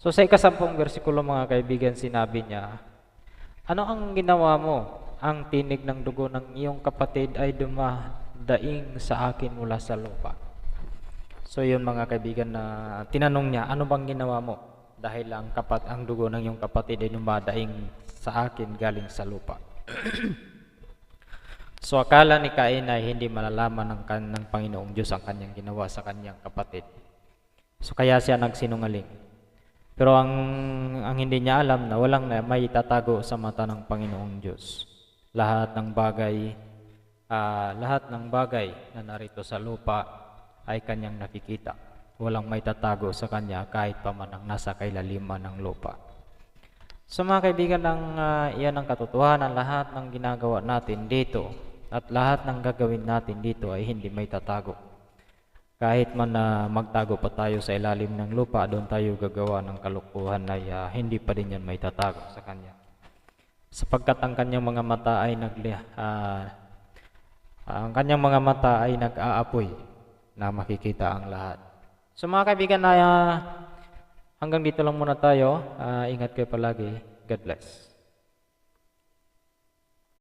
So sa ikasampung versikulo mga kaibigan, sinabi niya, ano ang ginawa mo? Ang tinig ng dugo ng iyong kapatid ay dumadaing sa akin mula sa lupa. So yun mga kaibigan, na tinanong niya, ano bang ginawa mo? Dahil ang dugo ng iyong kapatid ay dumadaing sa akin galing sa lupa. So akala ni Cain ay hindi malalaman ng Panginoong Diyos ang kanyang ginawa sa kanyang kapatid. So kaya siya nagsinungaling. Pero ang hindi niya alam na walang may tatago sa mata ng Panginoong Diyos. Lahat ng bagay na narito sa lupa ay kanyang nakikita. Walang may tatago sa kanya kahit pa man ang nasa kailaliman ng lupa. So mga kaibigan, iyan ang katotohanan. Lahat ng ginagawa natin dito at lahat ng gagawin natin dito ay hindi may tatago. Kahit man na magtago pa tayo sa ilalim ng lupa, doon tayo gagawa ng kalokohan ay hindi pa din yan may tatago sa kanya. Sapagkat ang kanyang mga mata ay nag-aapoy na makikita ang lahat. So mga kaibigan, hanggang dito lang muna tayo. Ingat kayo palagi. God bless.